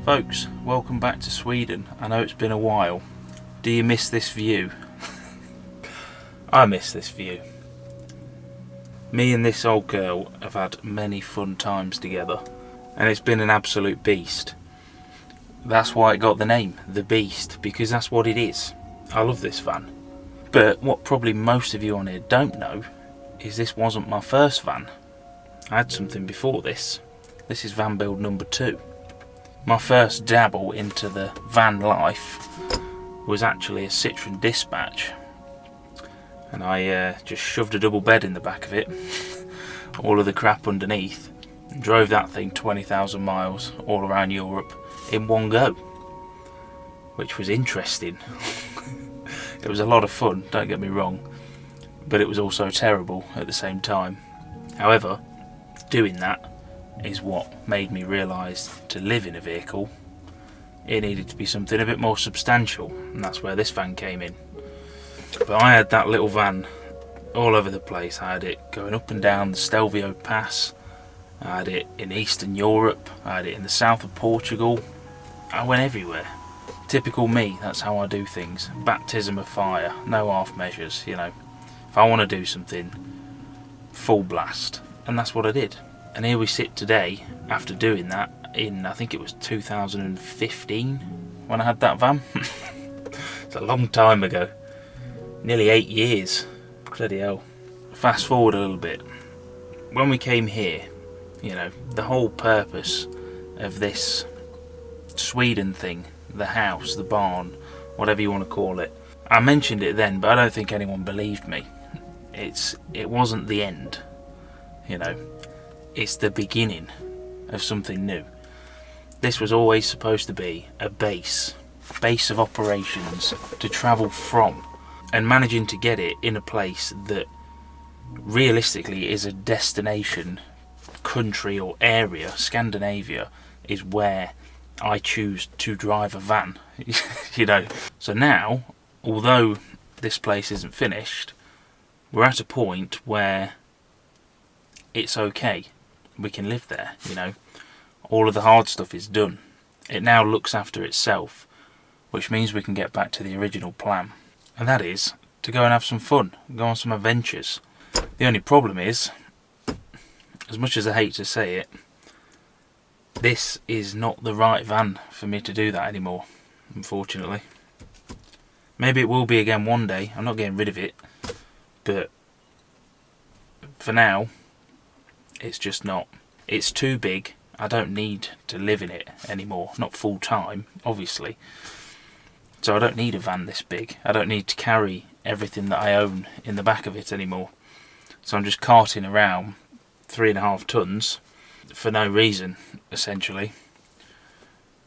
Folks, welcome back to Sweden. I know it's been a while. Do you miss this view? I miss this view. Me and this old girl have had many fun times together, and it's been an absolute beast. That's why it got the name, The Beast, because that's what it is. I love this van. But what probably most of you on here don't know is this wasn't my first van. I had something before this. This is van build number 2. My first dabble into the van life was actually a Citroen Dispatch, and I just shoved a double bed in the back of it, all of the crap underneath, and drove that thing 20,000 miles all around Europe in one go, which was interesting. It was a lot of fun, don't get me wrong, but it was also terrible at the same time. However, doing that is what made me realise to live in a vehicle, it needed to be something a bit more substantial, and that's where this van came in. But I had that little van all over the place. I had it going up and down the Stelvio Pass, I had it in Eastern Europe, I had it in the south of Portugal. I went everywhere. Typical me, that's how I do things. Baptism of fire, no half measures, you know. If I want to do something, full blast. And that's what I did. And here we sit today, after doing that, in, I think it was 2015, when I had that van. It's a long time ago. Nearly 8 years. Bloody hell. Fast forward a little bit. When we came here, you know, the whole purpose of this Sweden thing, the house, the barn, whatever you want to call it, I mentioned it then, but I don't think anyone believed me. It wasn't the end, you know. It's the beginning of something new. This was always supposed to be a base of operations to travel from, and managing to get it in a place that realistically is a destination country or area. Scandinavia is where I choose to drive a van. You know. So now, although this place isn't finished, we're at a point where it's okay. We can live there, you know. All of the hard stuff is done. It now looks after itself, which means we can get back to the original plan. And that is to go and have some fun, go on some adventures. The only problem is, as much as I hate to say it, this is not the right van for me to do that anymore, unfortunately. Maybe it will be again one day. I'm not getting rid of it, but for now, it's just not. It's too big. I don't need to live in it anymore. Not full time, obviously. So I don't need a van this big. I don't need to carry everything that I own in the back of it anymore. So I'm just carting around 3.5 tons for no reason, essentially.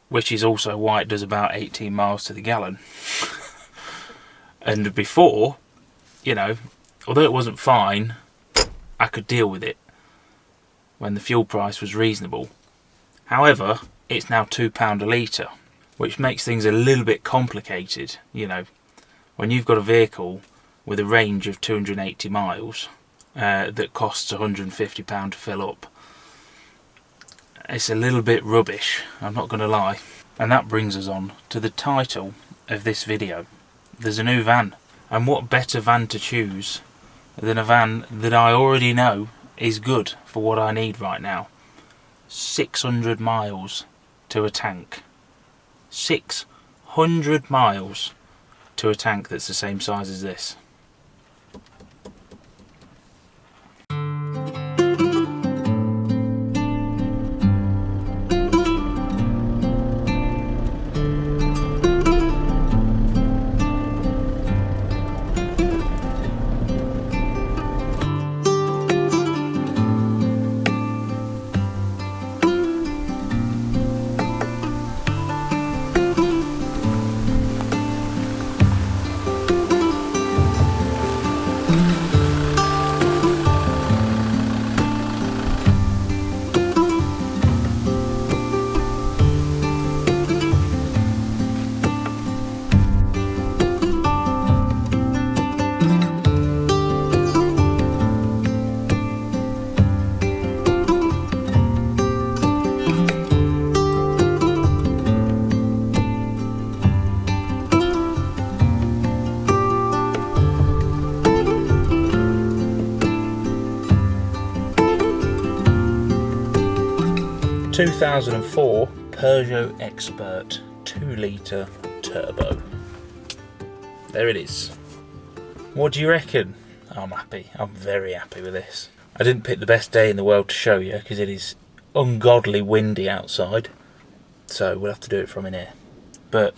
Which is also why it does about 18 miles to the gallon. And before, you know, although it wasn't fine, I could deal with it when the fuel price was reasonable. However, it's now £2 a litre, which makes things a little bit complicated, you know. When you've got a vehicle with a range of 280 miles that costs £150 to fill up, it's a little bit rubbish, I'm not going to lie. And that brings us on to the title of this video. There's a new van, and what better van to choose than a van that I already know is good for what I need right now. 600 miles to a tank. 600 miles to a tank that's the same size as this. 2004 Peugeot Expert 2 litre turbo. There it is. What do you reckon? I'm happy. I'm very happy with this. I didn't pick the best day in the world to show you because it is ungodly windy outside, so we'll have to do it from in here. But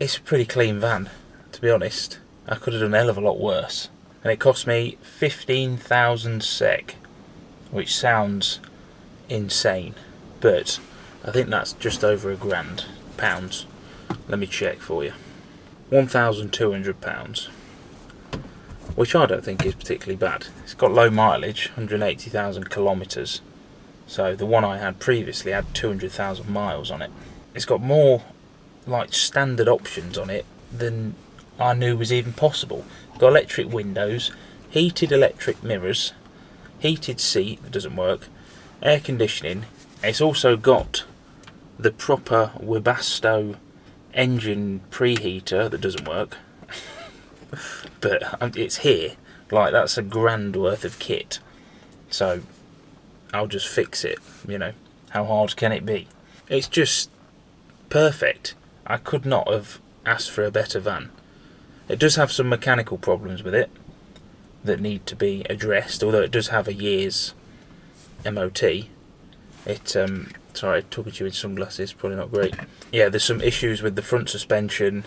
it's a pretty clean van, to be honest. I could have done a hell of a lot worse. And it cost me 15,000 SEK, which sounds insane, but I think that's just over £1,000. Let me check for you. £1,200, which I don't think is particularly bad. It's got low mileage, 180,000 kilometres. So the one I had previously had 200,000 miles on it. It's got more like standard options on it than I knew was even possible. It's got electric windows, heated electric mirrors, heated seat that doesn't work, air conditioning. It's also got the proper Webasto engine preheater that doesn't work. But it's here. Like, that's £1,000 worth of kit. So I'll just fix it, you know. How hard can it be? It's just perfect. I could not have asked for a better van. It does have some mechanical problems with it that need to be addressed, although it does have a year's MOT. Sorry, talking to you in sunglasses, probably not great. Yeah, there's some issues with the front suspension.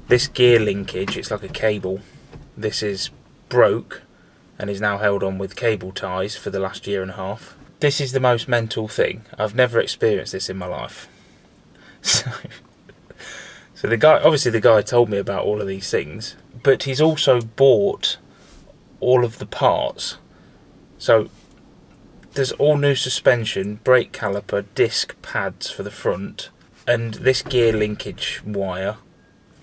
This gear linkage, it's like a cable. This is broke and is now held on with cable ties for the last year and a half. This is the most mental thing. I've never experienced this in my life. So the guy told me about all of these things, but he's also bought all of the parts. So there's all new suspension, brake caliper, disc pads for the front, and this gear linkage wire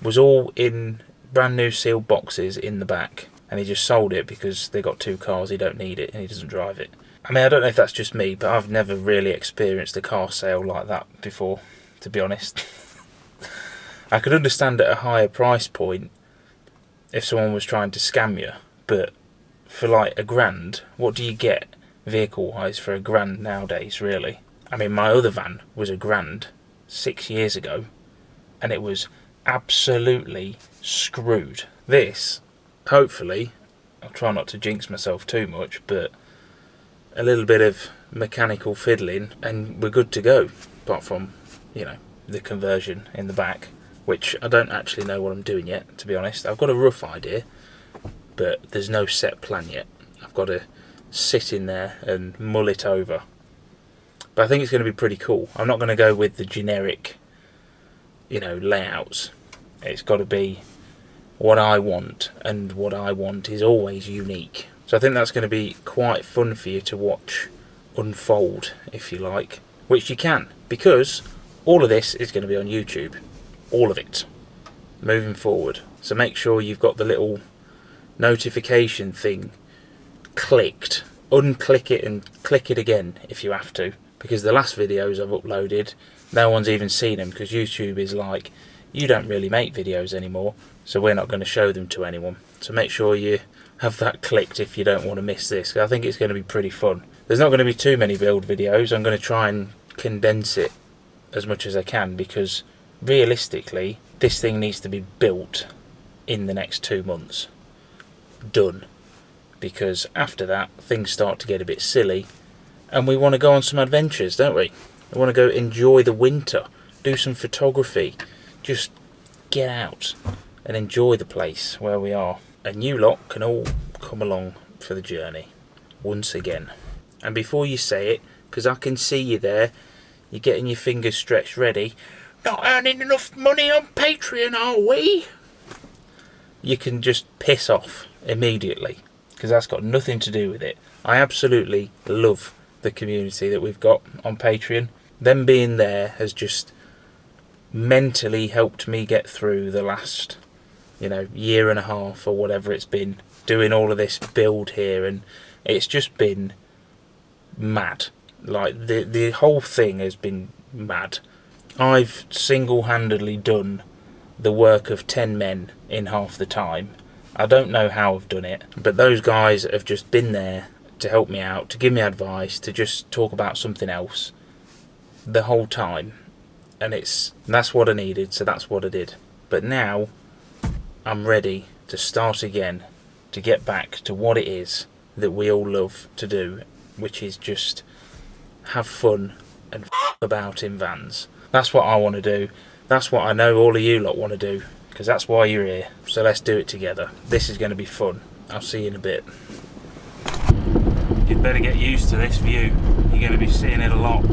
was all in brand new sealed boxes in the back, and he just sold it because they got 2 cars, he don't need it and he doesn't drive it. I mean, I don't know if that's just me, but I've never really experienced a car sale like that before, to be honest. I could understand at a higher price point if someone was trying to scam you, but for like £1,000, what do you get vehicle wise for £1,000 nowadays, really? I mean, my other van was £1,000 6 years ago and it was absolutely screwed. This, hopefully, I'll try not to jinx myself too much, but a little bit of mechanical fiddling and we're good to go, apart from, you know, the conversion in the back, which I don't actually know what I'm doing yet, to be honest. I've got a rough idea, but there's no set plan yet. I've got to sit in there and mull it over. But I think it's going to be pretty cool. I'm not going to go with the generic, you know, layouts. It's got to be what I want, and what I want is always unique. So I think that's going to be quite fun for you to watch unfold, if you like, which you can, because all of this is going to be on YouTube. All of it, moving forward. So make sure you've got the little notification thing clicked. Unclick it and click it again if you have to, because the last videos I've uploaded, no one's even seen them, because YouTube is like, you don't really make videos anymore, so we're not going to show them to anyone. So make sure you have that clicked if you don't want to miss this. I think it's going to be pretty fun. There's not going to be too many build videos. I'm going to try and condense it as much as I can, because realistically this thing needs to be built in the next 2 months. Done. Because after that things start to get a bit silly and we want to go on some adventures, don't we? We want to go enjoy the winter, do some photography, just get out and enjoy the place where we are. And you lot can all come along for the journey once again. And before you say it, because I can see you there, you're getting your fingers stretched ready. Not earning enough money on Patreon, are we? You can just piss off immediately, because that's got nothing to do with it. I absolutely love the community that we've got on Patreon. Them being there has just mentally helped me get through the last, you know, year and a half or whatever it's been, doing all of this build here, and it's just been mad. Like, the whole thing has been mad. I've single-handedly done the work of 10 men in half the time. I don't know how I've done it, but those guys have just been there to help me out, to give me advice, to just talk about something else, the whole time, and that's what I needed, so that's what I did. But now I'm ready to start again, to get back to what it is that we all love to do, which is just have fun and about in vans. That's what I want to do. That's what I know all of you lot want to do, because that's why you're here. So let's do it together. This is going to be fun. I'll see you in a bit. You'd better get used to this view. You're going to be seeing it a lot.